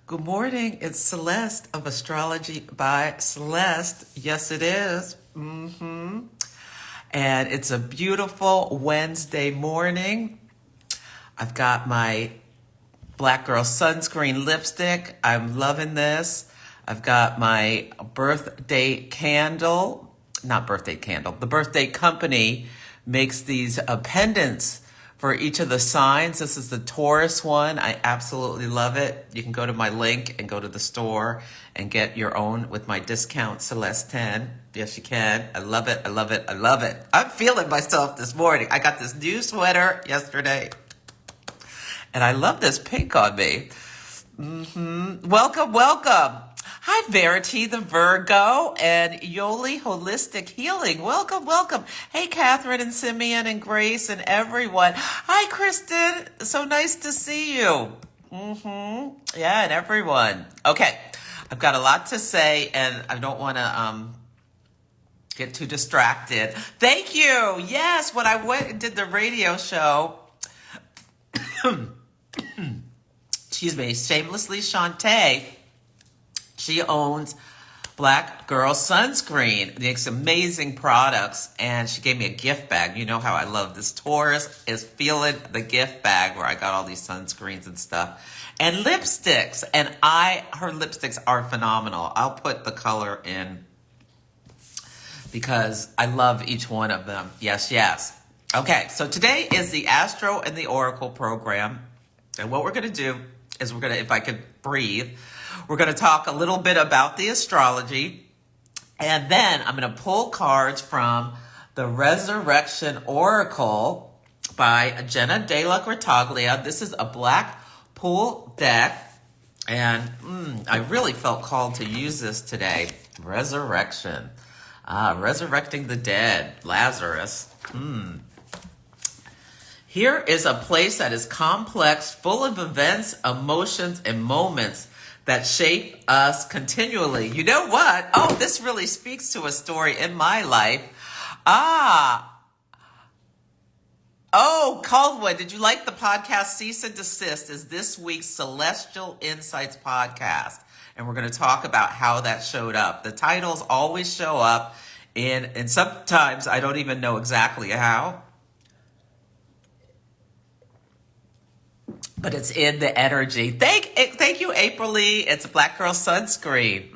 Good morning. It's Celeste of Astrology by Celeste. Yes, it is. And it's a beautiful Wednesday morning. I've got my Black Girl sunscreen lipstick. I'm loving this. I've got my birthday candle. Not birthday candle. The birthday company makes these pendants for each of the signs. This is the Taurus one. I absolutely love it. You can go to my link and go to the store and get your own with my discount Celeste 10. Yes, you can. I love it. I love it. I love it. I'm feeling myself this morning. I got this new sweater yesterday and I love this pink on me. Welcome, welcome. Hi, Verity the Virgo and Yoli Holistic Healing. Welcome, welcome. Hey, Catherine and Simeon and Grace and everyone. Hi, Kristen. So nice to see you. Yeah, and everyone. Okay, I've got a lot to say and I don't want to get too distracted. Thank you. Yes, when I went and did the radio show, excuse me, Shamelessly Shantae, she owns Black Girl Sunscreen, makes amazing products, and she gave me a gift bag. You know how I love this. Taurus is feeling the gift bag where I got all these sunscreens and stuff. And lipsticks, and her lipsticks are phenomenal. I'll put the color in because I love each one of them. Yes, yes. Okay, so today is the Astro and the Oracle program, and what we're going to do is we're going to, if I could breathe, we're going to talk a little bit about the astrology, and then I'm going to pull cards from the Resurrection Oracle by Jenna De La Grataglia. This is a black pool deck, and I really felt called to use this today. Resurrection. Resurrecting the dead. Lazarus. Here is a place that is complex, full of events, emotions, and moments that shape us continually. You know what? Oh, this really speaks to a story in my life. Oh, Caldwell, did you like the podcast Cease and Desist? Is this week's Celestial Insights podcast. And we're going to talk about how that showed up. The titles always show up and sometimes I don't even know exactly how. But it's in the energy. Thank you, April Lee. It's a Black Girl Sunscreen.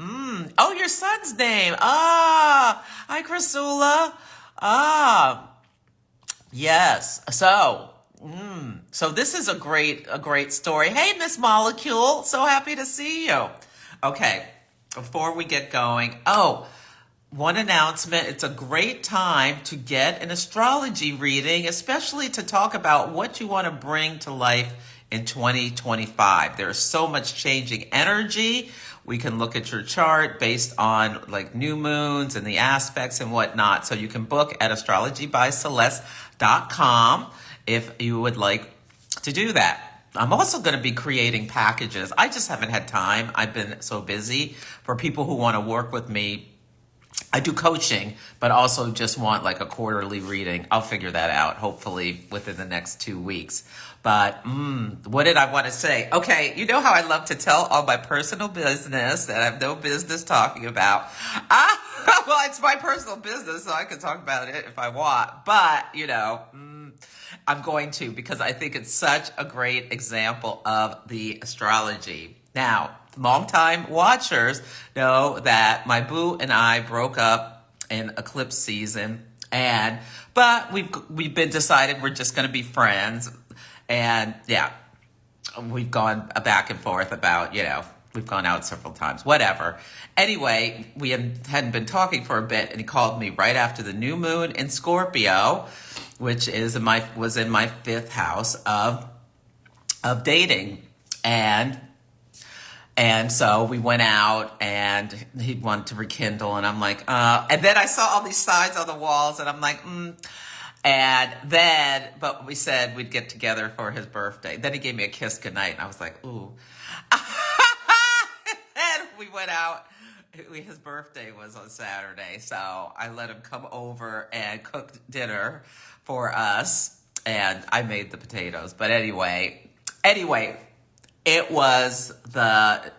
Oh, your son's name. Hi, Chrysula. Yes. So this is a great story. Hey, Miss Molecule. So happy to see you. Okay. Before we get going. One announcement. It's a great time to get an astrology reading, especially to talk about what you want to bring to life in 2025. There's so much changing energy. We can look at your chart based on like new moons and the aspects and whatnot. So you can book at astrologybyceleste.com if you would like to do that. I'm also going to be creating packages. I just haven't had time. I've been so busy. For people who want to work with me, I do coaching, but also just want like a quarterly reading. I'll figure that out, hopefully within the next 2 weeks. But what did I want to say? Okay, you know how I love to tell all my personal business that I have no business talking about. Well, it's my personal business, so I can talk about it if I want. But, I'm going to because I think it's such a great example of the astrology. Now, longtime watchers know that my boo and I broke up in eclipse season, but we've been decided we're just going to be friends, and yeah, we've gone back and forth about we've gone out several times, whatever. Anyway, we hadn't been talking for a bit, and he called me right after the new moon in Scorpio, which was in my 5th house of dating, and so we went out and he wanted to rekindle and I'm like, and then I saw all these signs on the walls and I'm like, but we said we'd get together for his birthday. Then he gave me a kiss goodnight and I was like, ooh. And we went out. His birthday was on Saturday. So I let him come over and cook dinner for us. And I made the potatoes. But anyway, it was the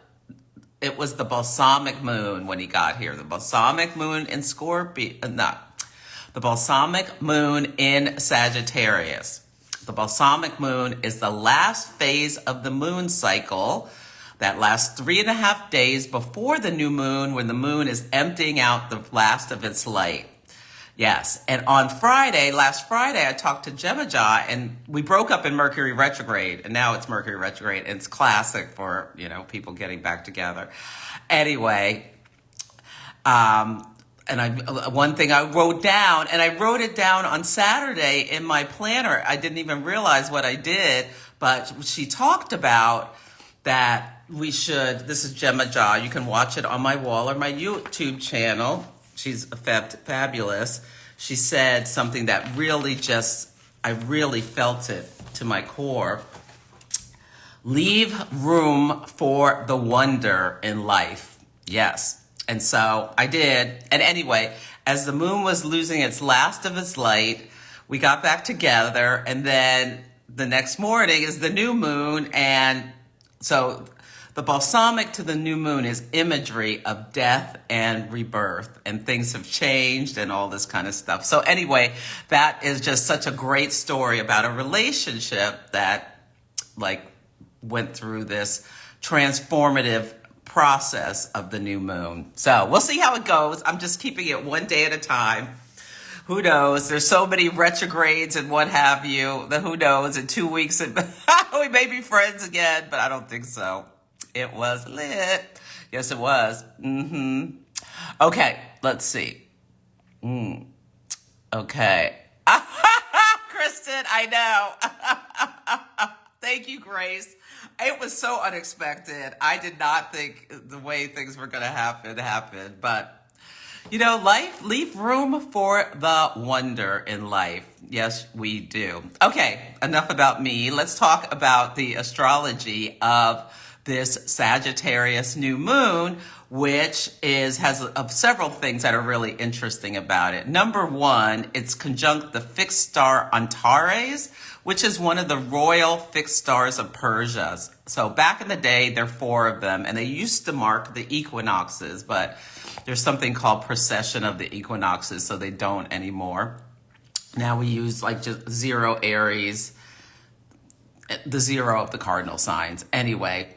it was the balsamic moon when he got here. The balsamic moon in the balsamic moon in Sagittarius. The balsamic moon is the last phase of the moon cycle that lasts 3.5 days before the new moon, when the moon is emptying out the last of its light. Yes, and on last Friday, I talked to Gemini, and we broke up in Mercury retrograde, and now it's Mercury retrograde, and it's classic for, people getting back together. Anyway, one thing I wrote down, and I wrote it down on Saturday in my planner. I didn't even realize what I did, but she talked about that this is Gemini. You can watch it on my wall or my YouTube channel. She's fabulous. She said something that I really felt it to my core. Leave room for the wonder in life. Yes. And so I did. And anyway, as the moon was losing its last of its light, we got back together. And then the next morning is the new moon. And so the balsamic to the new moon is imagery of death and rebirth, and things have changed and all this kind of stuff. So anyway, that is just such a great story about a relationship that went through this transformative process of the new moon. So we'll see how it goes. I'm just keeping it one day at a time. Who knows? There's so many retrogrades and what have you. Who knows? In 2 weeks, we may be friends again, but I don't think so. It was lit. Yes, it was. Okay, let's see. Okay. Kristen, I know. Thank you, Grace. It was so unexpected. I did not think the way things were going to happen. But, leave room for the wonder in life. Yes, we do. Okay, enough about me. Let's talk about the astrology of this Sagittarius new moon, which has several things that are really interesting about it. Number one, it's conjunct the fixed star Antares, which is one of the royal fixed stars of Persia. So back in the day, there are 4 of them, and they used to mark the equinoxes, but there's something called precession of the equinoxes, so they don't anymore. Now we use just 0 Aries, the 0 of the cardinal signs. Anyway,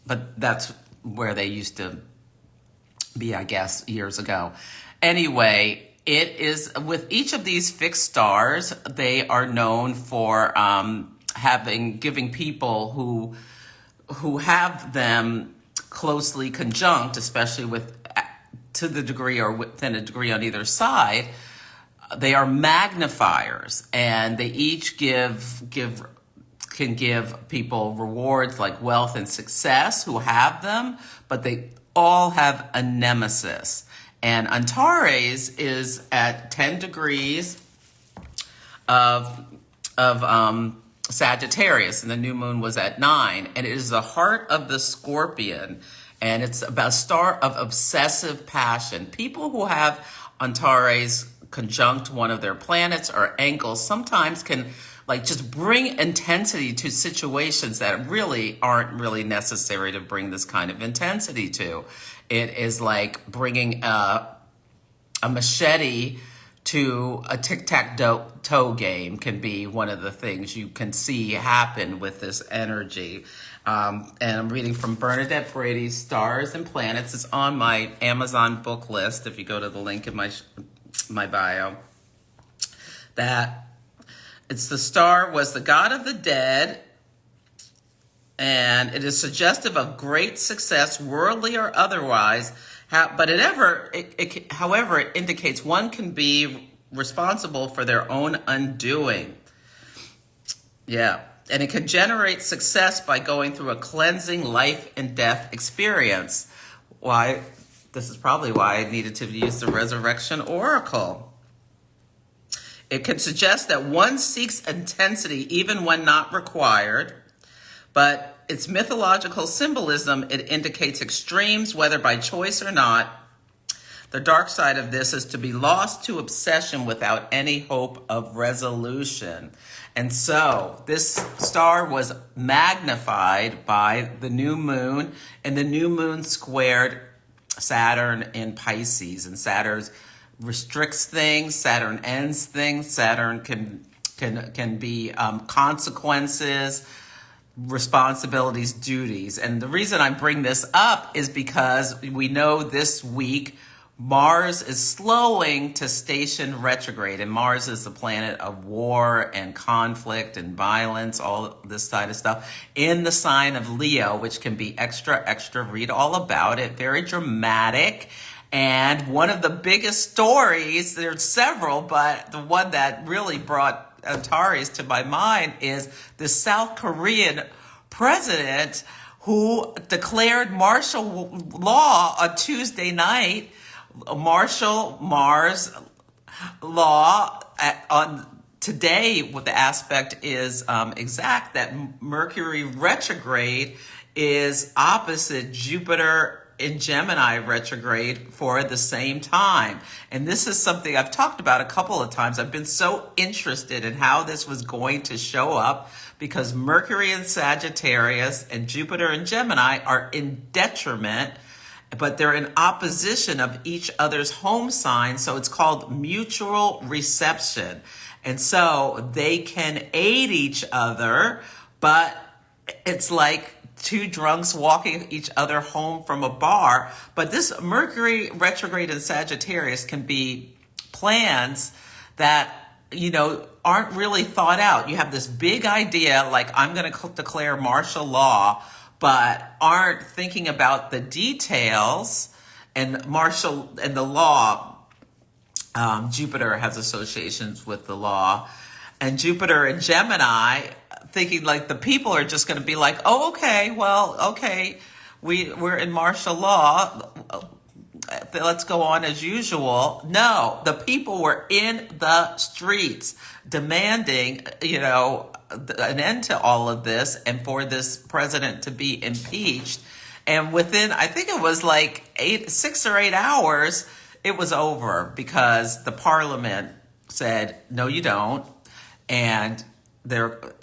but that's where they used to be, I guess, years ago. Anyway, it is with each of these fixed stars, they are known for giving people who have them closely conjunct, especially to the degree or within a degree on either side, they are magnifiers, and they each can give people rewards like wealth and success who have them, but they all have a nemesis. And Antares is at 10 degrees of Sagittarius, and the new moon was at 9, and it is the heart of the Scorpion, and it's about a star of obsessive passion. People who have Antares conjunct one of their planets or angles sometimes can just bring intensity to situations that really aren't really necessary to bring this kind of intensity to. It is like bringing a machete to a tic-tac-toe game can be one of the things you can see happen with this energy. And I'm reading from Bernadette Brady's Stars and Planets. It's on my Amazon book list if you go to the link in my bio. That the star was the god of the dead, and it is suggestive of great success, worldly or otherwise. But however, it indicates one can be responsible for their own undoing. Yeah, and it can generate success by going through a cleansing life and death experience. This is probably why I needed to use the Resurrection Oracle. It can suggest that one seeks intensity even when not required, but its mythological symbolism, it indicates extremes, whether by choice or not. The dark side of this is to be lost to obsession without any hope of resolution. And so this star was magnified by the new moon, and the new moon squared Saturn in Pisces. And Saturn restricts things, Saturn ends things, Saturn can be consequences, responsibilities, duties. And the reason I bring this up is because we know this week Mars is slowing to station retrograde, and Mars is the planet of war and conflict and violence, all this kind of stuff, in the sign of Leo, which can be extra, read all about it, very dramatic. And one of the biggest stories, there's several, but the one that really brought Antares to my mind is the South Korean president who declared martial law on Tuesday night. Martial Mars law on today. What the aspect is exact that Mercury retrograde is opposite Jupiter in Gemini retrograde for the same time. And this is something I've talked about a couple of times. I've been so interested in how this was going to show up because Mercury in Sagittarius and Jupiter in Gemini are in detriment, but they're in opposition of each other's home sign. So it's called mutual reception. And so they can aid each other, but it's like two drunks walking each other home from a bar. But this Mercury retrograde in Sagittarius can be plans that, aren't really thought out. You have this big idea, like I'm going to declare martial law, but aren't thinking about the details. And martial and the law, Jupiter has associations with the law, and Jupiter in Gemini, thinking like the people are just going to be like, oh, okay, we're in martial law, let's go on as usual. No, the people were in the streets demanding, an end to all of this and for this president to be impeached. And within, I think it was like 6 or 8 hours, it was over because the parliament said, no, you don't. And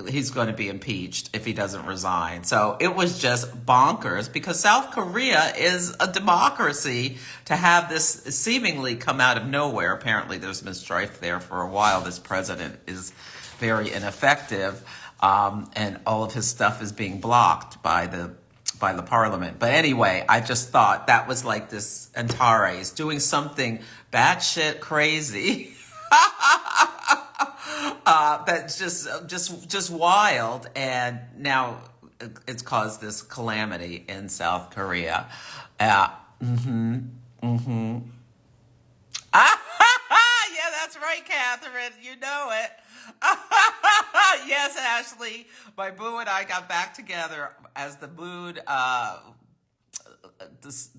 he's going to be impeached if he doesn't resign. So it was just bonkers because South Korea is a democracy to have this seemingly come out of nowhere. Apparently there's been strife there for a while. This president is very ineffective, and all of his stuff is being blocked by the parliament. But anyway, I just thought that was like this Antares doing something batshit crazy. That's just wild, and now it's caused this calamity in South Korea. Yeah, that's right, Catherine. You know it. Yes, Ashley. My boo and I got back together as the moon,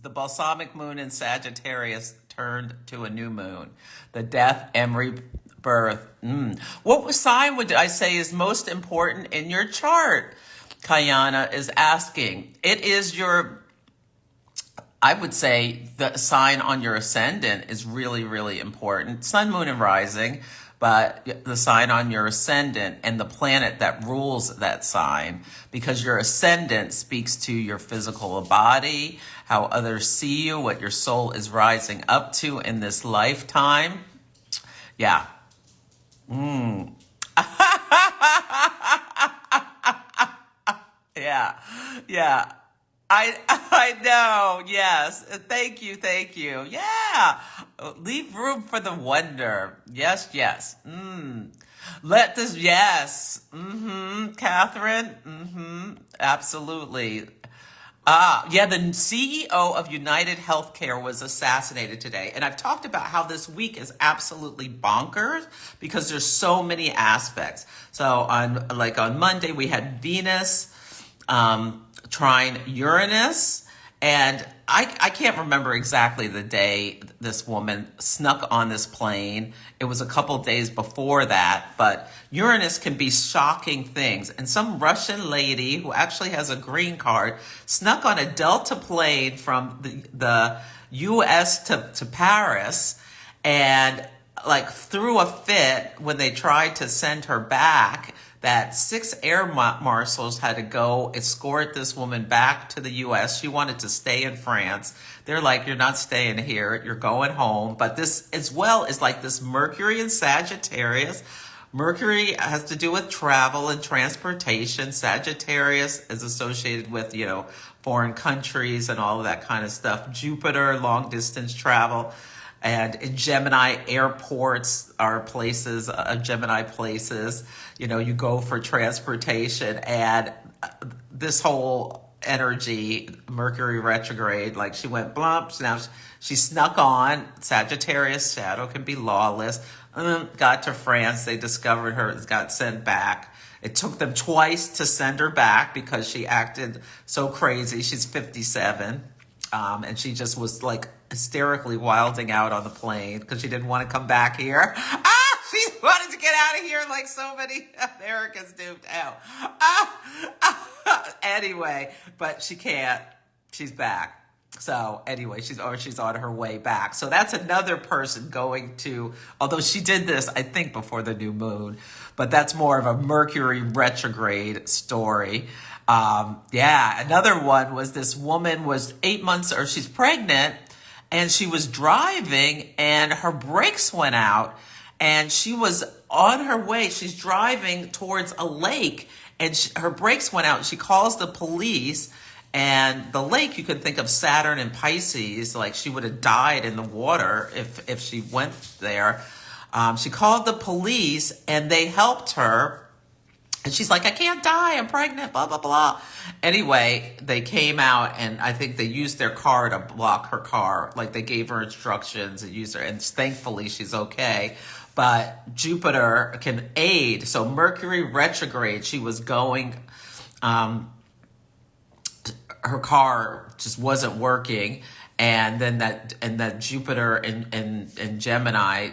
the balsamic moon in Sagittarius turned to a new moon. The death and rebirth. What sign would I say is most important in your chart? Kayana is asking. It is I would say the sign on your ascendant is really, really important. Sun, moon, and rising, but the sign on your ascendant and the planet that rules that sign, because your ascendant speaks to your physical body, how others see you, what your soul is rising up to in this lifetime. Yeah. Yeah. I know. Yes. Thank you. Yeah. Leave room for the wonder. Yes. Let this, yes. Catherine. Absolutely. The CEO of United Healthcare was assassinated today. And I've talked about how this week is absolutely bonkers because there's so many aspects. So on Monday, we had Venus, trine Uranus, and I can't remember exactly the day this woman snuck on this plane. It was a couple days before that, but Uranus can be shocking things. And some Russian lady who actually has a green card snuck on a Delta plane from the U.S. to Paris, and like threw a fit when they tried to send her back, that 6 air marshals had to go escort this woman back to the U.S. She wanted to stay in France. They're like, you're not staying here, you're going home. But this as well is like this Mercury in Sagittarius. Mercury has to do with travel and transportation. Sagittarius is associated with, foreign countries and all of that kind of stuff. Jupiter, long distance travel. And in Gemini, airports are places, Gemini places, you go for transportation. And this whole energy, Mercury retrograde, like she went blump, now she snuck on. Sagittarius shadow can be lawless. Got to France, they discovered her, got sent back. It took them twice to send her back because she acted so crazy. She's 57. And she just was like hysterically wilding out on the plane because she didn't want to come back here. She wanted to get out of here like so many Americans do now. Anyway, but she can't. She's back. So anyway, she's on her way back. So that's another person going to, although she did this, I think, before the new moon, but that's more of a Mercury retrograde story. Another one was this woman was 8 months, or she's pregnant, and she was driving and her brakes went out, and she was on her way. She's driving towards a lake and her brakes went out. She calls the police, and the lake, you could think of Saturn and Pisces, like she would have died in the water if she went there. She called the police and they helped her. And she's like, I can't die, I'm pregnant, blah, blah, blah. Anyway, they came out and I think they used their car to block her car. Like they gave her instructions and used her, and thankfully she's okay. But Jupiter can aid. So Mercury retrograde, she was going, her car just wasn't working. And then that Jupiter in Gemini,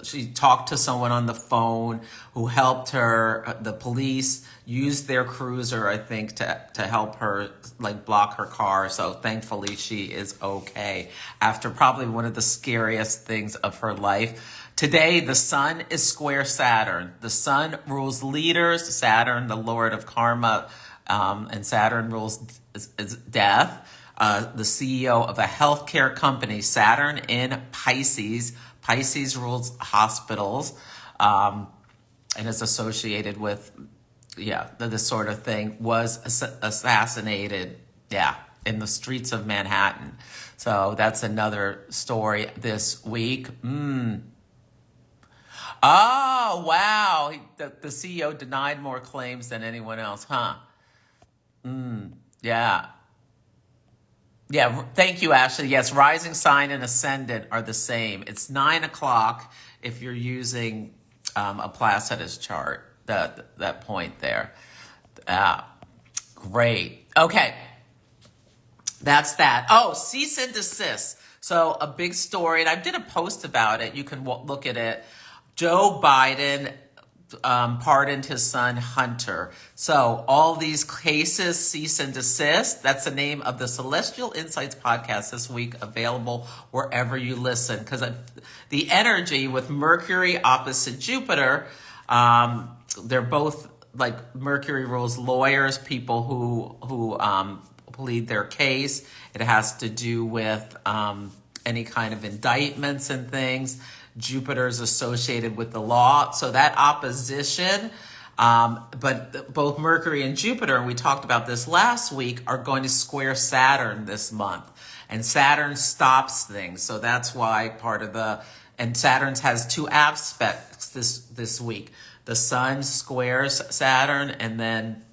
she talked to someone on the phone who helped her. The police used their cruiser, I think, to help her, like, block her car. So thankfully she is okay after probably one of the scariest things of her life. Today, the sun is square Saturn. The sun rules leaders, Saturn, the lord of karma, and Saturn rules is death. The CEO of a healthcare company, Saturn in Pisces. Pisces rules hospitals, and is associated with, this sort of thing, was assassinated, in the streets of Manhattan. So that's another story this week. Oh, wow. The CEO denied more claims than anyone else, huh? Yeah. Yeah, thank you, Ashley. Yes, rising sign and ascendant are the same. It's 9 o'clock if you're using a Placidus chart, that point there. Great. Okay, that's that. Oh, cease and desist. So a big story, and I did a post about it. You can look at it. Joe Biden pardoned his son Hunter. So all these cases cease and desist. That's the name of the Celestial Insights podcast this week, available wherever you listen. Because the energy with Mercury opposite Jupiter, they're both, like, Mercury rules lawyers, people who plead their case. It has to do with any kind of indictments and things. Jupiter is associated with the law. So that opposition, but both Mercury and Jupiter, and we talked about this last week, are going to square Saturn this month. And Saturn stops things. So that's why and Saturn has two aspects this week. The sun squares Saturn, and then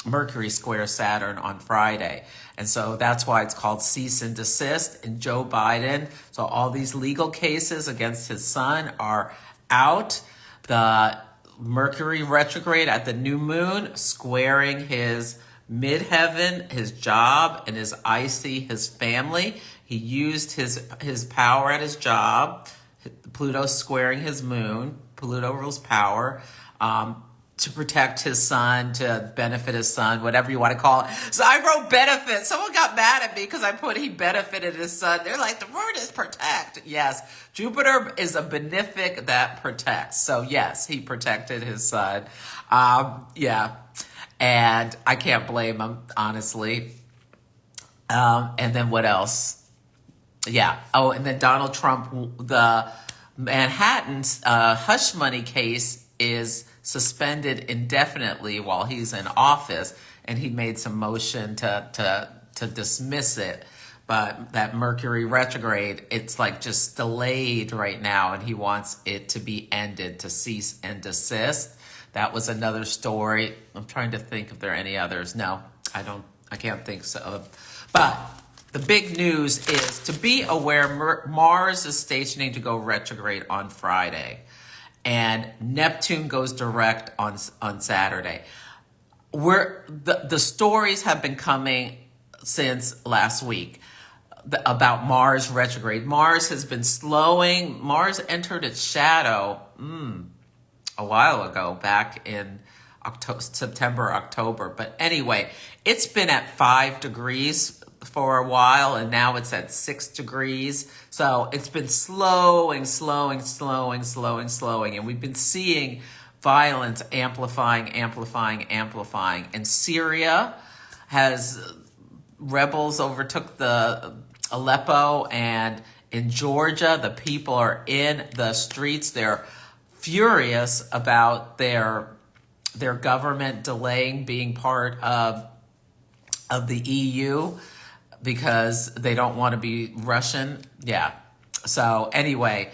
Mercury squares Saturn on Friday. And so that's why it's called cease and desist. And Joe Biden, so all these legal cases against his son are out. The Mercury retrograde at the new moon, squaring his midheaven, his job, and his IC, his family. He used his power at his job. Pluto squaring his moon. Pluto rules power. to protect his son, to benefit his son, whatever you want to call it. So I wrote benefit. Someone got mad at me because I put he benefited his son. They're like, the word is protect. Yes, Jupiter is a benefic that protects. So yes, he protected his son. Yeah, and I can't blame him, honestly. And then what else? Yeah. Oh, and then Donald Trump, the Manhattan's hush money case is suspended indefinitely while he's in office, and he made some motion to dismiss it. But that Mercury retrograde, it's like just delayed right now, and he wants it to be ended, to cease and desist. That was another story. I'm trying to think if there are any others. No, I can't think so. But the big news is to be aware, Mars is stationing to go retrograde on Friday, and Neptune goes direct on Saturday. The stories have been coming since last week about Mars retrograde. Mars has been slowing. Mars entered its shadow a while ago, back in September, October. But anyway, it's been at 5 degrees for a while, and now it's at 6 degrees. So it's been slowing. And we've been seeing violence amplifying. And Syria has rebels overtook the Aleppo, and in Georgia, the people are in the streets. They're furious about their government delaying being part of the EU because they don't want to be Russian. Yeah. So anyway,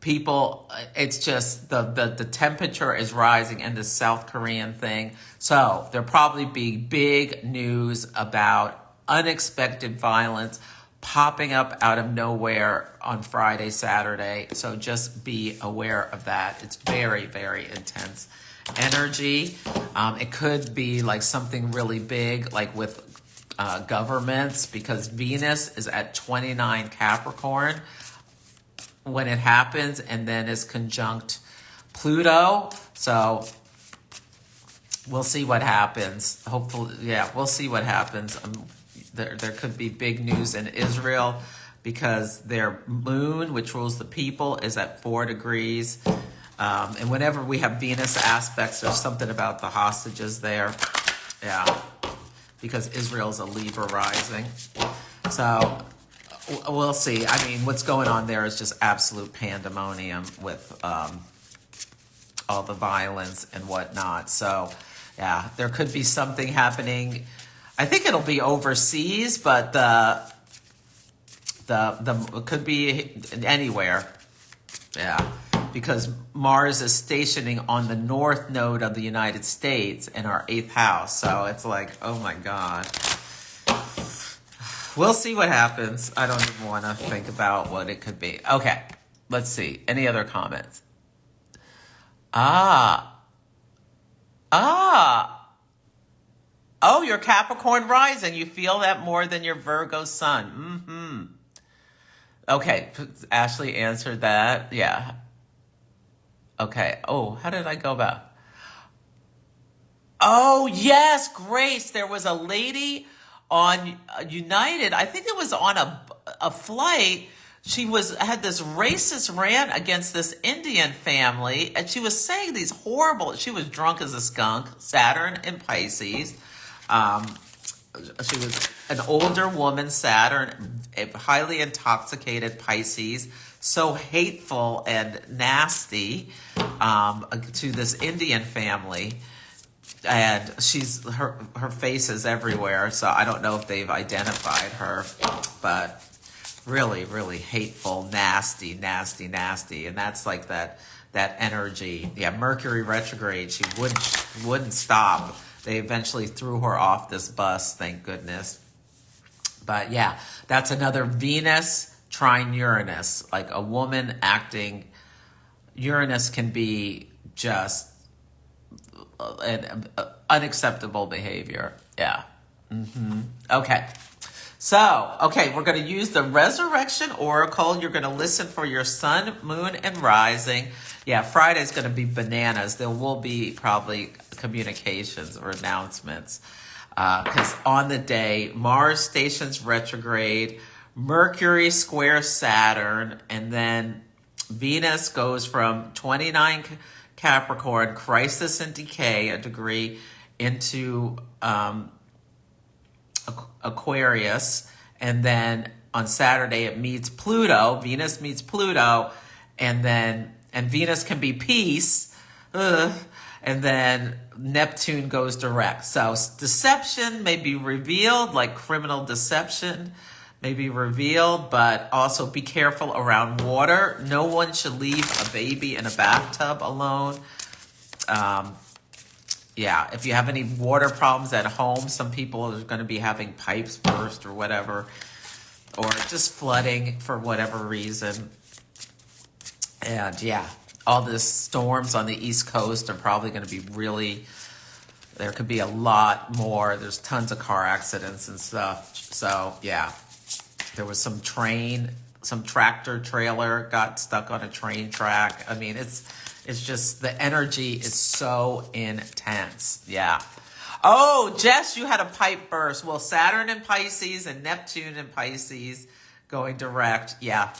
people, it's just the temperature is rising in the South Korean thing. So there'll probably be big news about unexpected violence popping up out of nowhere on Friday, Saturday. So just be aware of that. It's very, very intense energy. It could be like something really big, like with governments, because Venus is at 29 Capricorn when it happens, and then is conjunct Pluto. So we'll see what happens. Hopefully, yeah, we'll see what happens. There could be big news in Israel because their moon, which rules the people, is at 4 degrees. And whenever we have Venus aspects, there's something about the hostages there. Yeah, because Israel's a Libra rising. So we'll see. I mean, what's going on there is just absolute pandemonium with all the violence and whatnot. So yeah, there could be something happening. I think it'll be overseas, but it could be anywhere. Yeah, because Mars is stationing on the north node of the United States in our 8th house. So it's like, oh my God. We'll see what happens. I don't even want to think about what it could be. Okay, let's see. Any other comments? Oh, your Capricorn rising. You feel that more than your Virgo sun. Okay, Ashley answered that. Yeah. Okay. Oh, how did I go about? Oh, yes, Grace. There was a lady on United. I think it was on a flight. She had this racist rant against this Indian family, and she was saying these horrible. She was drunk as a skunk. Saturn in Pisces. She was an older woman, Saturn, highly intoxicated Pisces, so hateful and nasty to this Indian family. And her face is everywhere, so I don't know if they've identified her, but really, really hateful, nasty. And that's like that energy. Yeah, Mercury retrograde, she wouldn't stop. They eventually threw her off this bus, thank goodness. But yeah, that's another Venus trine Uranus. Like a woman acting, Uranus can be just an unacceptable behavior. Yeah. Okay. So, we're going to use the Resurrection Oracle. You're going to listen for your sun, moon, and rising. Yeah, Friday's going to be bananas. There will be probably communications or announcements. Because on the day, Mars stations retrograde, Mercury squares Saturn, and then Venus goes from 29 Capricorn, crisis and decay, a degree, into Aquarius. And then on Saturday, it meets Pluto. Venus meets Pluto. And Venus can be peace. Ugh. And then Neptune goes direct. So deception may be revealed, like criminal deception may be revealed, but also be careful around water. No one should leave a baby in a bathtub alone. Yeah, if you have any water problems at home, some people are going to be having pipes burst or whatever, or just flooding for whatever reason. And yeah, all the storms on the East Coast are probably going to be there could be a lot more. There's tons of car accidents and stuff. So yeah, there was some tractor trailer got stuck on a train track. I mean, it's just, the energy is so intense. Yeah. Oh, Jess, you had a pipe burst. Well, Saturn in Pisces and Neptune in Pisces going direct. Yeah.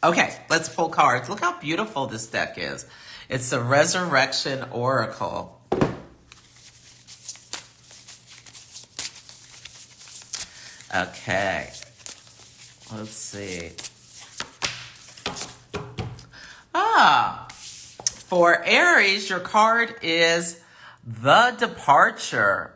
Okay, let's pull cards. Look how beautiful this deck is. It's the Resurrection Oracle. Okay, let's see. For Aries, your card is the Departure.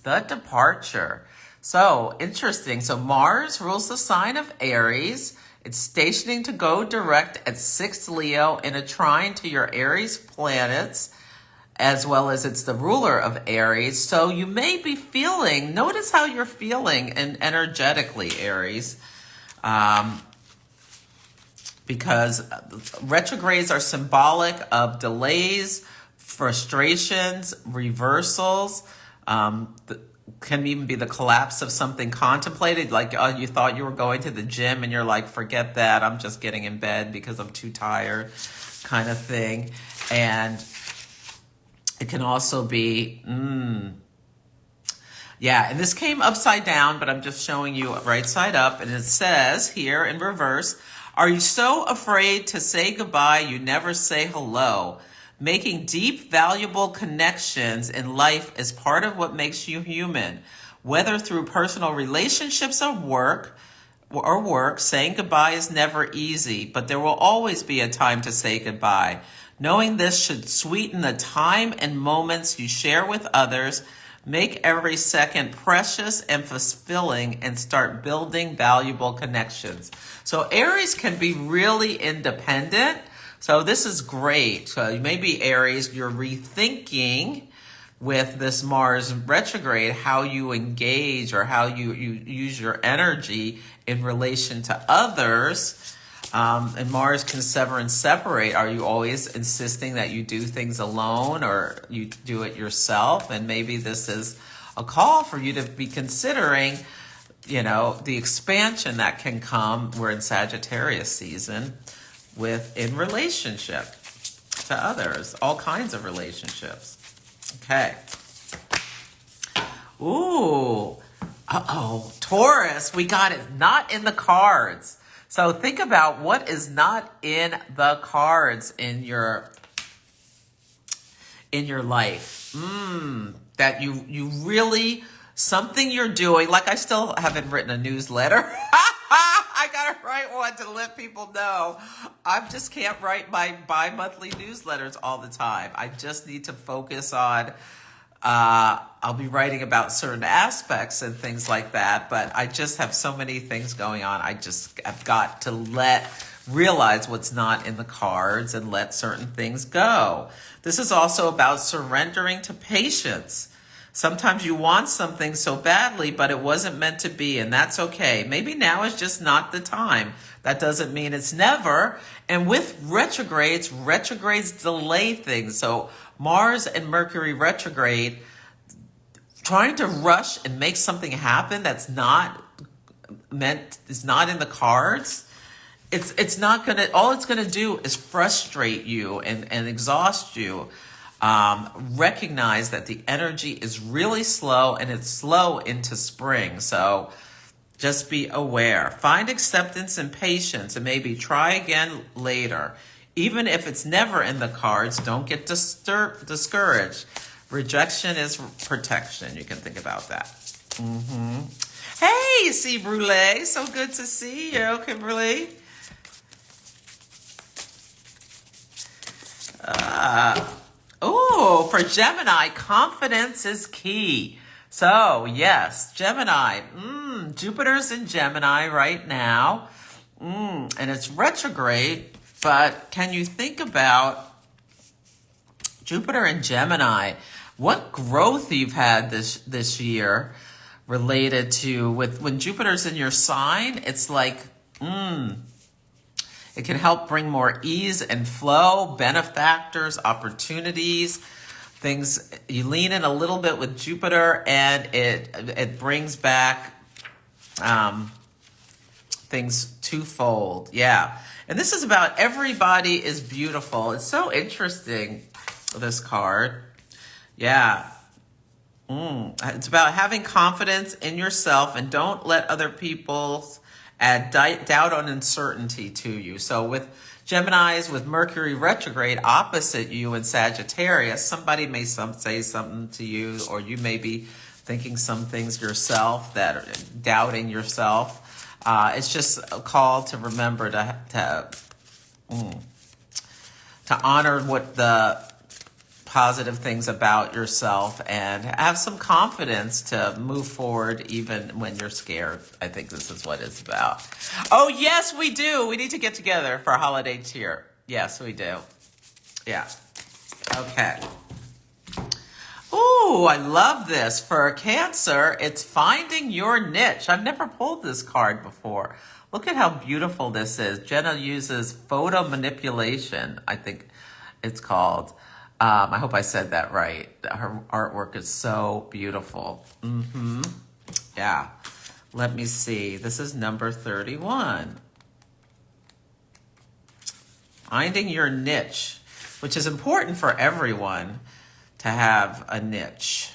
The Departure. So, interesting. So, Mars rules the sign of Aries. It's stationing to go direct at 6th Leo in a trine to your Aries planets, as well as it's the ruler of Aries. So you may be feeling, notice how you're feeling and energetically, Aries. Because retrogrades are symbolic of delays, frustrations, reversals. Can even be the collapse of something contemplated, like you thought you were going to the gym and you're like, forget that, I'm just getting in bed because I'm too tired, kind of thing. And it can also be, yeah, and this came upside down, but I'm just showing you right side up. And it says here in reverse, are you so afraid to say goodbye you never say hello? Making deep, valuable connections in life is part of what makes you human. Whether through personal relationships or work, saying goodbye is never easy, but there will always be a time to say goodbye. Knowing this should sweeten the time and moments you share with others, make every second precious and fulfilling, and start building valuable connections. So Aries can be really independent. So this is great. So maybe Aries, you're rethinking with this Mars retrograde how you engage or how you use your energy in relation to others. And Mars can sever and separate. Are you always insisting that you do things alone or you do it yourself? And maybe this is a call for you to be considering, the expansion that can come. We're in Sagittarius season. In relationship to others, all kinds of relationships. Okay. Ooh. Taurus, we got it. Not in the cards. So think about what is not in the cards in your life. That you really, something you're doing, like I still haven't written a newsletter. I gotta write one to let people know. I just can't write my bi-monthly newsletters all the time. I just need to focus on, I'll be writing about certain aspects and things like that, but I just have so many things going on. I've got to realize what's not in the cards and let certain things go. This is also about surrendering to patience. Sometimes you want something so badly, but it wasn't meant to be, and that's okay. Maybe now is just not the time. That doesn't mean it's never. And with retrogrades delay things. So Mars and Mercury retrograde, trying to rush and make something happen that's not meant, is not in the cards. It's not gonna, all it's gonna do is frustrate you and exhaust you. recognize that the energy is really slow and it's slow into spring. So just be aware. Find acceptance and patience and maybe try again later. Even if it's never in the cards, don't get discouraged. Rejection is protection. You can think about that. Hey, C. Brule. So good to see you, Kimberly. For Gemini, confidence is key. So, yes, Gemini. Jupiter's in Gemini right now. And it's retrograde. But can you think about Jupiter in Gemini? What growth you've had this year related to when Jupiter's in your sign? It's like, it can help bring more ease and flow, benefactors, opportunities, things. You lean in a little bit with Jupiter, and it brings back things twofold. Yeah. And this is about everybody is beautiful. It's so interesting, this card. Yeah. It's about having confidence in yourself and don't let other people add doubt or uncertainty to you. So with Geminis, with Mercury retrograde opposite you in Sagittarius, somebody may say something to you, or you may be thinking some things yourself that are doubting yourself. It's just a call to remember to honor what the positive things about yourself and have some confidence to move forward even when you're scared. I think this is what it's about. Oh, yes, we do. We need to get together for a holiday cheer. Yes, we do. Yeah. Okay. Ooh, I love this. For Cancer, it's finding your niche. I've never pulled this card before. Look at how beautiful this is. Jenna uses photo manipulation, I think it's called. I hope I said that right. Her artwork is so beautiful. Yeah. Let me see. This is number 31. Finding your niche, which is important for everyone to have a niche.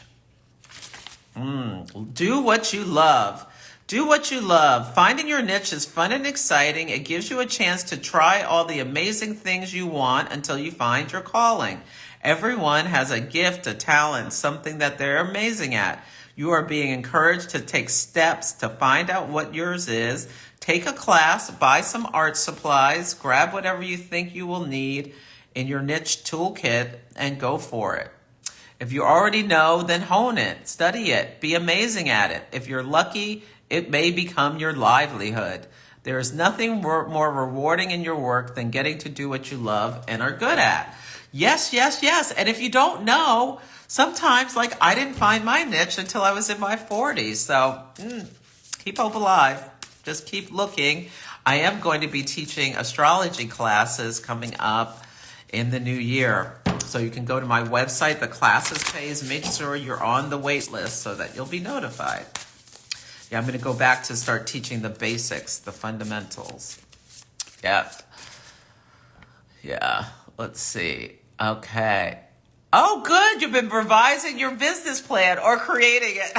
Do what you love. Do what you love. Finding your niche is fun and exciting. It gives you a chance to try all the amazing things you want until you find your calling. Everyone has a gift, a talent, something that they're amazing at. You are being encouraged to take steps to find out what yours is. Take a class, buy some art supplies, grab whatever you think you will need in your niche toolkit, and go for it. If you already know, then hone it, study it, be amazing at it. If you're lucky, it may become your livelihood. There is nothing more rewarding in your work than getting to do what you love and are good at. Yes, yes, yes. And if you don't know, sometimes, like, I didn't find my niche until I was in my 40s. So keep hope alive. Just keep looking. I am going to be teaching astrology classes coming up in the new year. So you can go to my website, the classes page, make sure you're on the wait list so that you'll be notified. Yeah, I'm going to go back to start teaching the basics, the fundamentals. Yeah. Yeah. Let's see. Okay. Oh, good. You've been revising your business plan or creating it.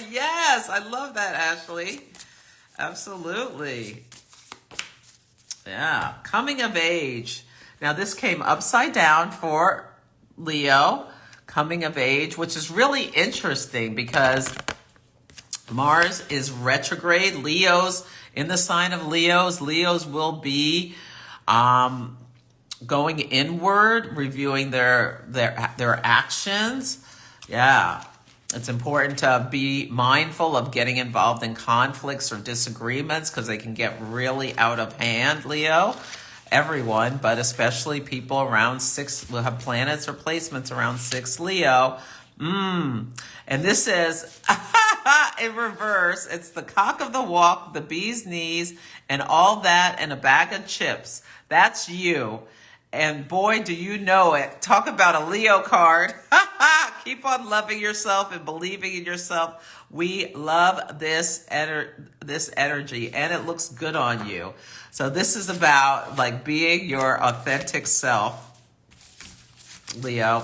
Yes, I love that, Ashley. Absolutely. Yeah. Coming of age. Now, this came upside down for Leo. Coming of age, which is really interesting because Mars is retrograde. Leo's in the sign of Leo's. Leo's will be going inward, reviewing their actions. Yeah. It's important to be mindful of getting involved in conflicts or disagreements because they can get really out of hand, Leo. Everyone, but especially people around 6, will have planets or placements around 6 Leo. And this is, in reverse, it's the cock of the walk, the bee's knees, and all that, and a bag of chips. That's you. And boy, do you know it. Talk about a Leo card. Keep on loving yourself and believing in yourself. We love this energy, and it looks good on you. So this is about like being your authentic self. Leo,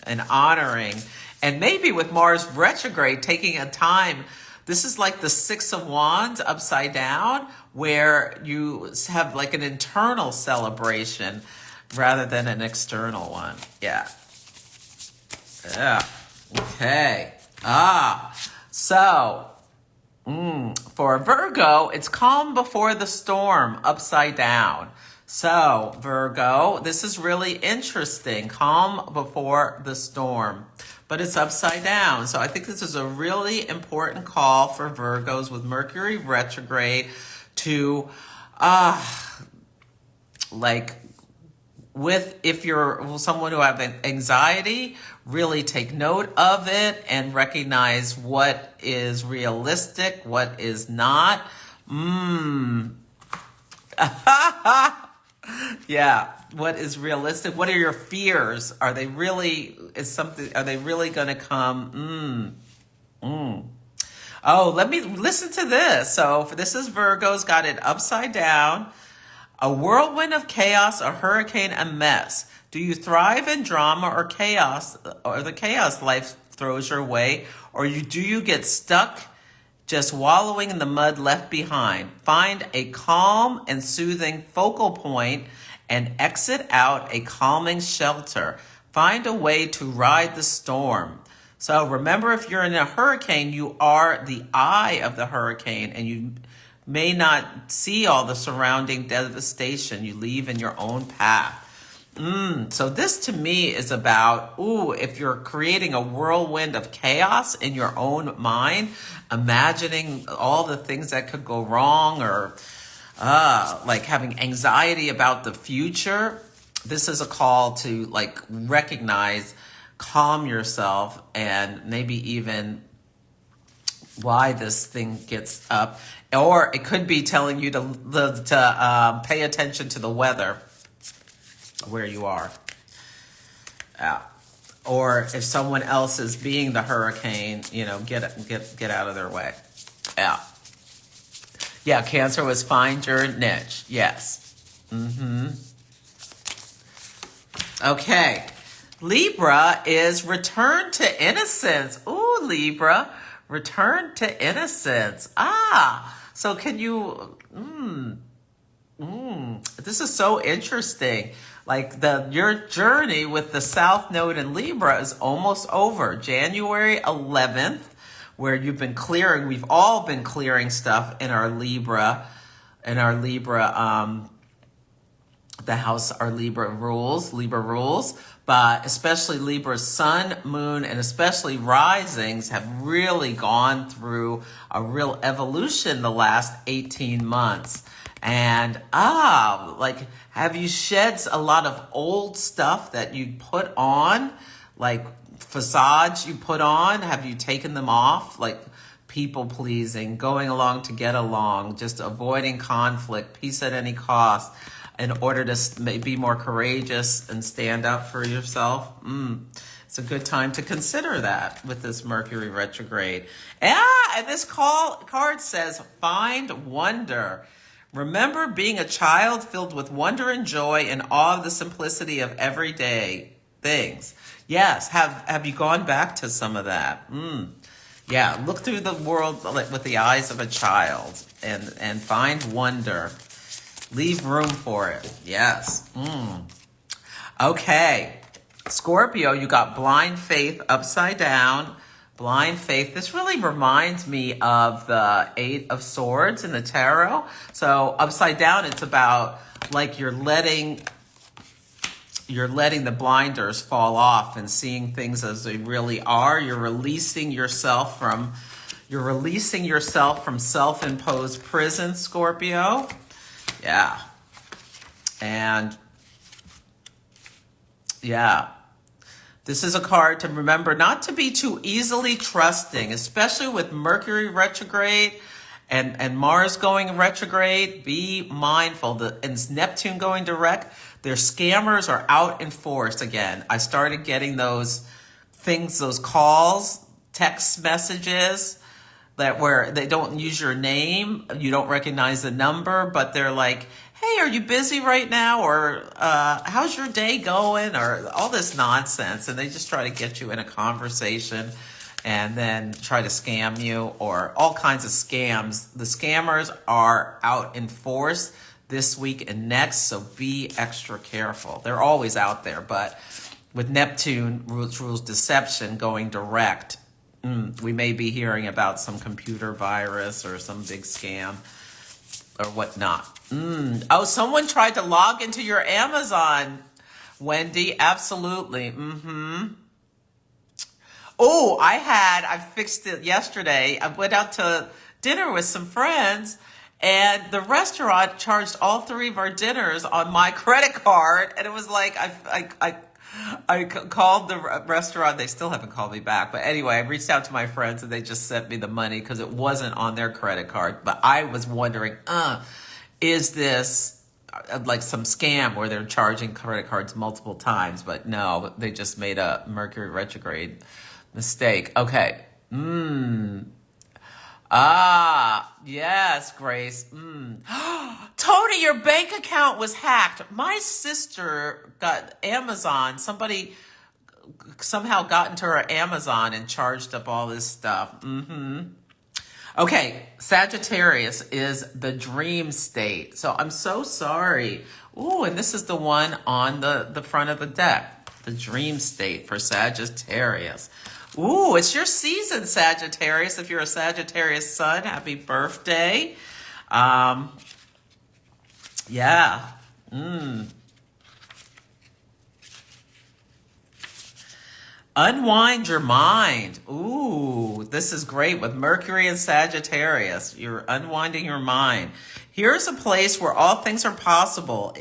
and honoring. And maybe with Mars retrograde, taking a time. This is like the Six of Wands upside down, where you have like an internal celebration rather than an external one. Yeah. Yeah. Okay. So for Virgo, it's calm before the storm, upside down. So Virgo, this is really interesting. Calm before the storm, but it's upside down. So I think this is a really important call for Virgos with Mercury retrograde to, if you're someone who have anxiety, really take note of it and recognize what is realistic, what is not. Yeah, what is realistic? What are your fears? Are they really going to come? Oh, let me listen to this. So this is Virgo's got it upside down. A whirlwind of chaos, a hurricane, a mess. Do you thrive in drama or chaos, or the chaos life throws your way, or do you get stuck just wallowing in the mud left behind? Find a calm and soothing focal point and exit out a calming shelter. Find a way to ride the storm. So remember, if you're in a hurricane, you are the eye of the hurricane, and you may not see all the surrounding devastation. You leave in your own path. So this to me is about, if you're creating a whirlwind of chaos in your own mind, imagining all the things that could go wrong, or like having anxiety about the future, this is a call to like recognize, calm yourself, and maybe even why this thing gets up. Or it could be telling you to pay attention to the weather where you are. Or if someone else is being the hurricane, get out of their way. Yeah, Cancer was find your niche. Yes. Okay. Libra is return to innocence. Ooh, Libra, return to innocence. So can you, this is so interesting. Like your journey with the South Node in Libra is almost over. January 11th, where you've been clearing, we've all been clearing stuff in our Libra, the house, our Libra rules, but especially Libra's sun, moon, and especially risings have really gone through a real evolution the last 18 months. And have you shed a lot of old stuff that you put on, like facades you put on? Have you taken them off? Like people pleasing, going along to get along, just avoiding conflict, peace at any cost, in order to be more courageous and stand up for yourself. It's a good time to consider that with this Mercury retrograde. And this card says, find wonder. Remember being a child filled with wonder and joy and awe of the simplicity of everyday things. Yes, have you gone back to some of that? Yeah, look through the world with the eyes of a child and find wonder. Leave room for it. Yes. Okay. Scorpio, you got blind faith upside down. Blind faith. This really reminds me of the Eight of Swords in the tarot. So upside down, it's about like you're letting the blinders fall off and seeing things as they really are. You're releasing yourself from self-imposed prison, Scorpio. Yeah. And yeah. This is a card to remember not to be too easily trusting, especially with Mercury retrograde and Mars going retrograde. Be mindful. And Neptune going direct. Their scammers are out in force again. I started getting those calls, text messages where they don't use your name, you don't recognize the number, but they're like, hey, are you busy right now? Or how's your day going? Or all this nonsense. And they just try to get you in a conversation and then try to scam you, or all kinds of scams. The scammers are out in force this week and next, so be extra careful. They're always out there, but with Neptune rules deception going direct, we may be hearing about some computer virus or some big scam or whatnot. Oh, someone tried to log into your Amazon, Wendy. Absolutely. Oh, I fixed it yesterday. I went out to dinner with some friends, and the restaurant charged all three of our dinners on my credit card. And it was like, I called the restaurant. They still haven't called me back. But anyway, I reached out to my friends and they just sent me the money because it wasn't on their credit card. But I was wondering, is this like some scam where they're charging credit cards multiple times? But no, they just made a Mercury retrograde mistake. Okay. Yes, Grace. Tony, your bank account was hacked. My sister got Amazon. Somebody somehow got into her Amazon and charged up all this stuff. Okay, Sagittarius is the dream state. So I'm so sorry. Ooh, and this is the one on the front of the deck. The dream state for Sagittarius. Ooh, it's your season, Sagittarius. If you're a Sagittarius sun, happy birthday. Yeah. Unwind your mind. Ooh, this is great with Mercury and Sagittarius. You're unwinding your mind. Here's a place where all things are possible.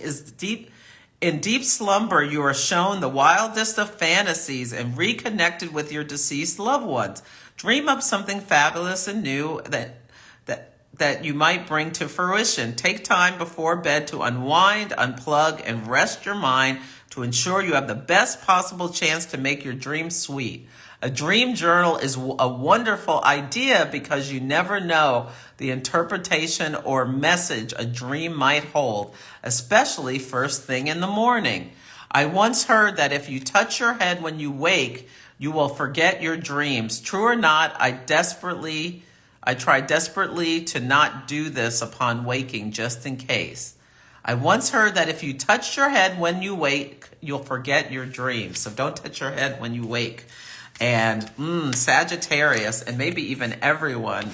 In deep slumber, you are shown the wildest of fantasies and reconnected with your deceased loved ones. Dream up something fabulous and new that you might bring to fruition. Take time before bed to unwind, unplug, and rest your mind to ensure you have the best possible chance to make your dreams sweet. A dream journal is a wonderful idea because you never know the interpretation or message a dream might hold, especially first thing in the morning. I once heard that if you touch your head when you wake, you will forget your dreams. True or not, I try desperately to not do this upon waking just in case. I once heard that if you touch your head when you wake, you'll forget your dreams. So don't touch your head when you wake. And Sagittarius, and maybe even everyone,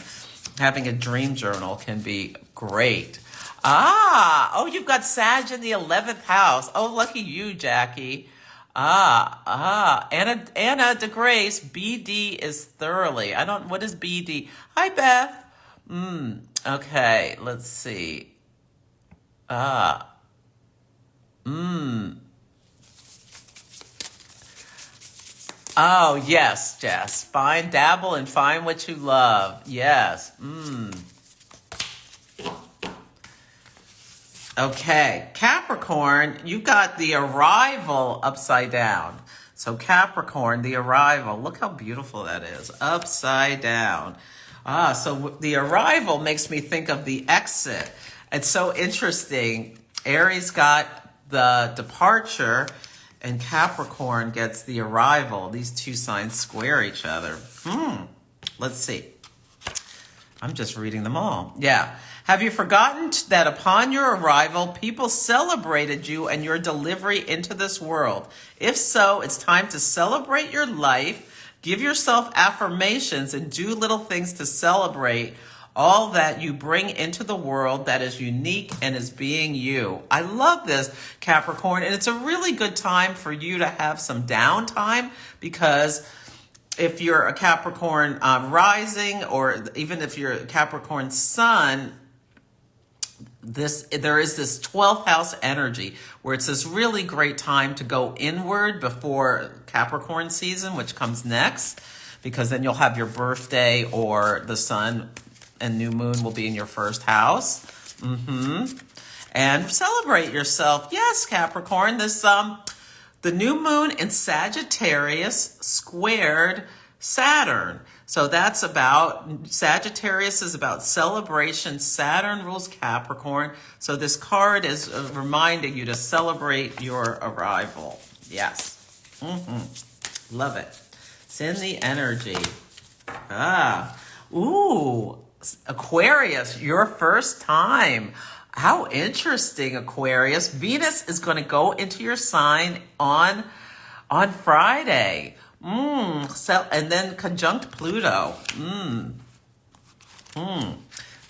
having a dream journal can be great. You've got Sag in the 11th house. Oh, lucky you, Jackie. Anna DeGrace, BD is thoroughly. What is BD? Hi, Beth. Okay, let's see. Oh, yes, Jess. Find, dabble, and find what you love. Yes. Okay, Capricorn, you got the arrival upside down. So Capricorn, the arrival, look how beautiful that is, upside down. So the arrival makes me think of the exit. It's so interesting. Aries got the departure and Capricorn gets the arrival. These two signs square each other. Let's see. I'm just reading them all. Yeah. Have you forgotten that upon your arrival, people celebrated you and your delivery into this world? If so, it's time to celebrate your life, give yourself affirmations, and do little things to celebrate all that you bring into the world that is unique and is being you. I love this, Capricorn, and it's a really good time for you to have some downtime, because if you're a Capricorn rising, or even if you're a Capricorn sun, there is this 12th house energy where it's this really great time to go inward before Capricorn season, which comes next, because then you'll have your birthday, or the sun and new moon will be in your first house. And celebrate yourself. Yes, Capricorn, this the new moon in Sagittarius squared Saturn. So that's about, Sagittarius is about celebration. Saturn rules Capricorn. So this card is reminding you to celebrate your arrival. Yes. Love it. It's in the energy. Ooh, Aquarius, your first time. How interesting, Aquarius. Venus is going to go into your sign on Friday. So, and then conjunct Pluto.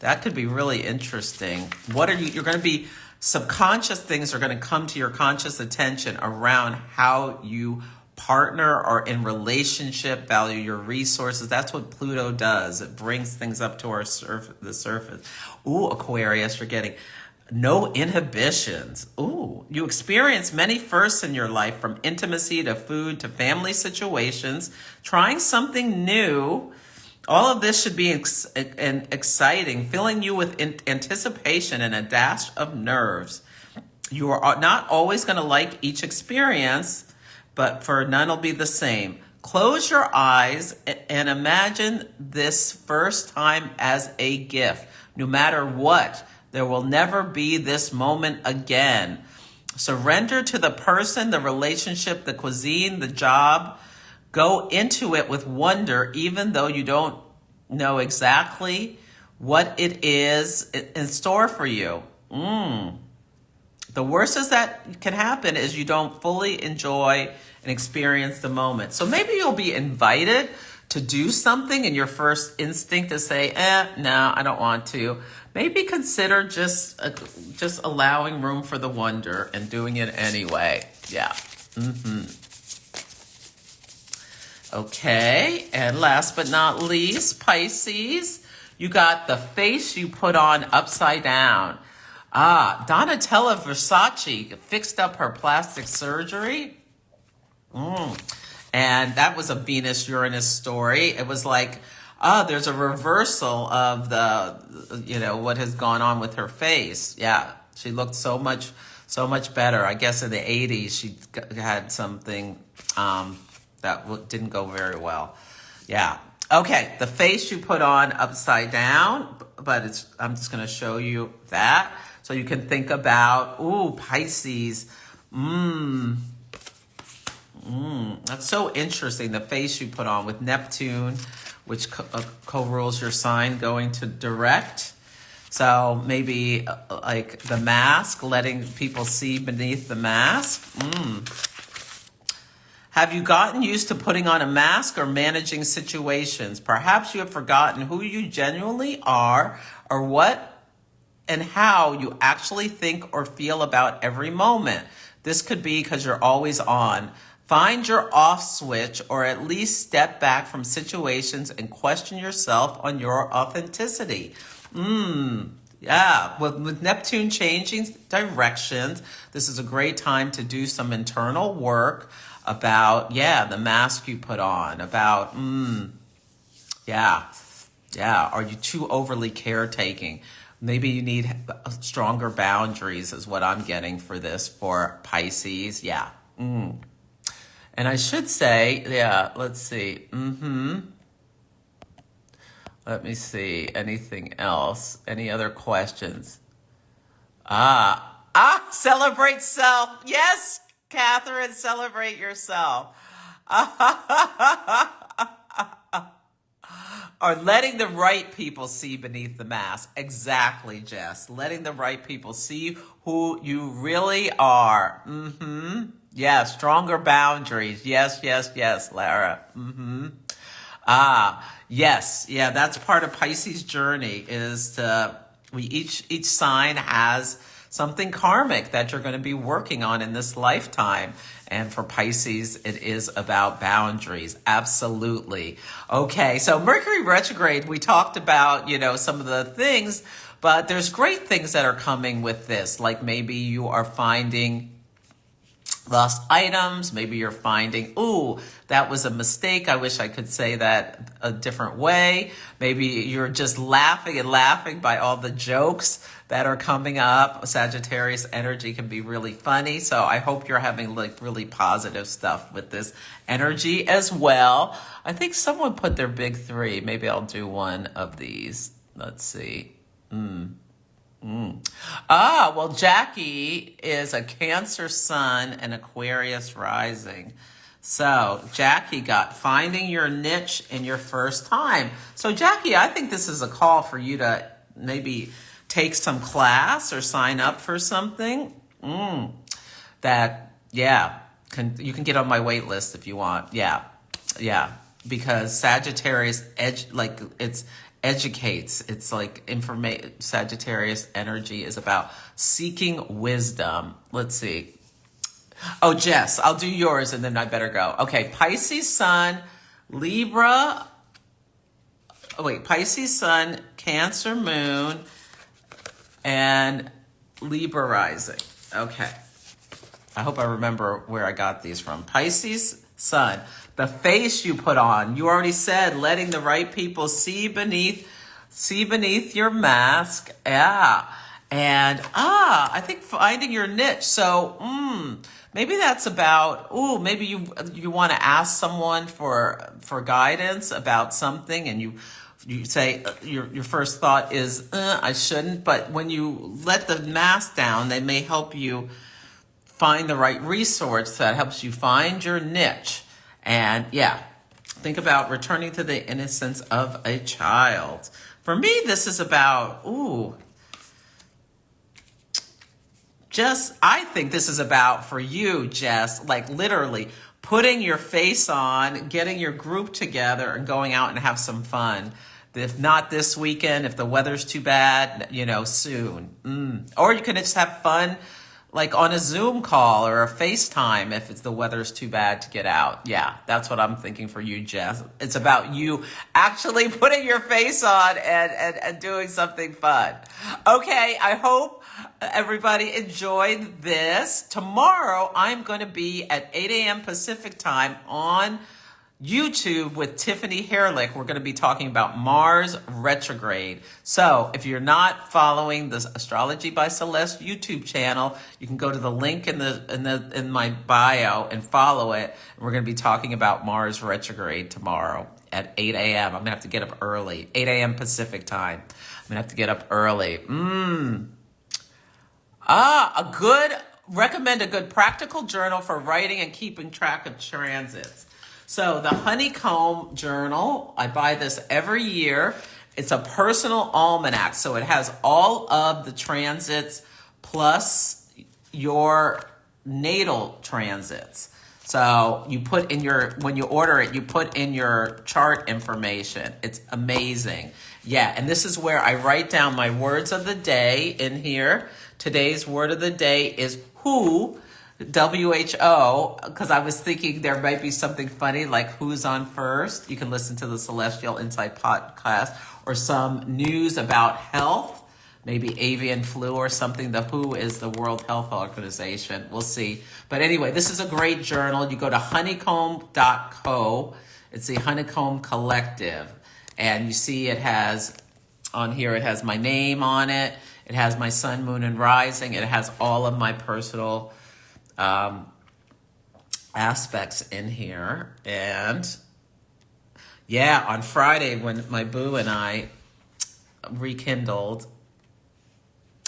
That could be really interesting. You're going to be, subconscious things are going to come to your conscious attention around how you partner or in relationship, value your resources. That's what Pluto does. It brings things up to the surface. Ooh, Aquarius, you're getting no inhibitions. Ooh, you experience many firsts in your life, from intimacy to food to family situations, trying something new. All of this should be exciting, filling you with anticipation and a dash of nerves. You are not always going to like each experience, but for none will be the same. Close your eyes and imagine this first time as a gift. No matter what, there will never be this moment again. Surrender to the person, the relationship, the cuisine, the job. Go into it with wonder, even though you don't know exactly what it is in store for you. The worst is that can happen is you don't fully enjoy and experience the moment. So maybe you'll be invited to do something and your first instinct is say, no, I don't want to. Maybe consider just allowing room for the wonder and doing it anyway. Yeah. Okay, and last but not least, Pisces, you got the face you put on upside down. Donatella Versace fixed up her plastic surgery. And that was a Venus-Uranus story. It was like, there's a reversal of what has gone on with her face. Yeah, she looked so much better. I guess in the 80s, she had something that didn't go very well. Yeah. Okay, the face you put on upside down, but I'm just going to show you that so you can think about, Pisces. That's so interesting, the face you put on with Neptune, which co-rules your sign, going to direct. So maybe like the mask, letting people see beneath the mask. Have you gotten used to putting on a mask or managing situations? Perhaps you have forgotten who you genuinely are or what and how you actually think or feel about every moment. This could be because you're always on. Find your off switch, or at least step back from situations and question yourself on your authenticity. Yeah, with Neptune changing directions, this is a great time to do some internal work about, the mask you put on, about, are you too overly caretaking? Maybe you need stronger boundaries is what I'm getting for Pisces. Yeah. And I should say, let's see. Let me see. Anything else? Any other questions? Celebrate self. Yes, Catherine, celebrate yourself. Or letting the right people see beneath the mask. Exactly, Jess. Letting the right people see who you really are. Yeah, stronger boundaries. Yes, Lara. Yes. Yeah, that's part of Pisces' journey is each sign has something karmic that you're going to be working on in this lifetime. And for Pisces, it is about boundaries. Absolutely. Okay, so Mercury retrograde, we talked about, some of the things, but there's great things that are coming with this. Like maybe you are finding lost items. Maybe you're finding, ooh, that was a mistake. I wish I could say that a different way. Maybe you're just laughing and laughing by all the jokes that are coming up. Sagittarius energy can be really funny. So I hope you're having like really positive stuff with this energy as well. I think someone put their big three. Maybe I'll do one of these. Let's see. Well, Jackie is a Cancer sun and Aquarius rising. So Jackie got finding your niche in your first time. So Jackie, I think this is a call for you to maybe take some class or sign up for something. You can get on my wait list if you want. Yeah. Because Sagittarius educates. It's like Sagittarius energy is about seeking wisdom. Let's see. Oh, Jess, I'll do yours and then I better go. Okay, Pisces sun, Libra. Oh, wait, Pisces sun, Cancer moon, and Libra rising. Okay. I hope I remember where I got these from. Pisces sun, the face you put on. You already said letting the right people see beneath your mask. Yeah. And I think finding your niche. So maybe that's about maybe you want to ask someone for guidance about something, and you say your first thought is I shouldn't, but when you let the mask down, they may help you find the right resource that helps you find your niche. And think about returning to the innocence of a child. For me, this is about, I think this is about, for you, Jess, like literally putting your face on, getting your group together and going out and have some fun. If not this weekend, if the weather's too bad, soon. Or you can just have fun like on a Zoom call or a FaceTime if the weather's too bad to get out. Yeah, that's what I'm thinking for you, Jess. It's about you actually putting your face on and doing something fun. Okay, I hope everybody enjoyed this. Tomorrow, I'm going to be at 8 a.m. Pacific time on YouTube with Tiffany Herlick. We're going to be talking about Mars retrograde. So if you're not following the Astrology by Celeste YouTube channel, you can go to the link in my bio and follow it. And we're going to be talking about Mars retrograde tomorrow at 8 a.m. I'm going to have to get up early, 8 a.m. Pacific time. I'm going to have to get up early. Recommend a good practical journal for writing and keeping track of transits. So the Honeycomb Journal, I buy this every year. It's a personal almanac. So it has all of the transits plus your natal transits. So you put in when you order it, you put in your chart information. It's amazing. Yeah, and this is where I write down my words of the day in here. Today's word of the day is who. WHO, because I was thinking there might be something funny like who's on first. You can listen to the Celestial Insight podcast or some news about health, maybe avian flu or something. The WHO is the World Health Organization. We'll see. But anyway, this is a great journal. You go to honeycomb.co. It's the Honeycomb Collective. And you see it has on here, it has my name on it. It has my sun, moon, and rising. It has all of my personal aspects in here. And on Friday when my boo and I rekindled,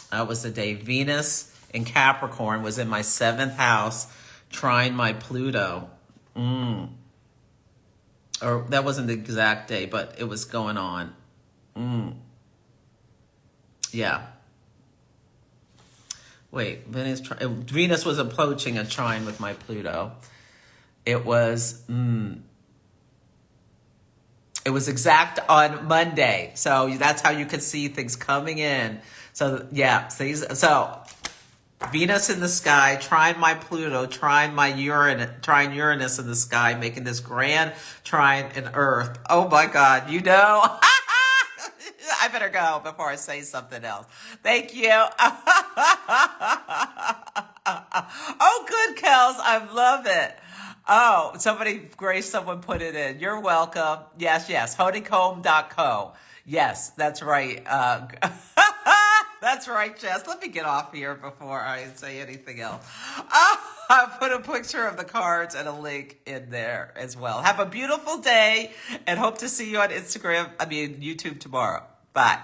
that was the day Venus in Capricorn was in my 7th house trine my Pluto. Or that wasn't the exact day, but it was going on. Yeah. Wait, Venus was approaching a trine with my Pluto. It was exact on Monday. So that's how you could see things coming in. So so Venus in the sky, trine my Pluto, trine Uranus in the sky, making this grand trine in Earth. Oh my God, I better go before I say something else. Thank you. Oh, good, Kels. I love it. Oh, someone put it in. You're welcome. Yes, yes. Honeycomb.co. Yes, that's right. That's right, Jess. Let me get off here before I say anything else. I put a picture of the cards and a link in there as well. Have a beautiful day and hope to see you on YouTube tomorrow. Bye.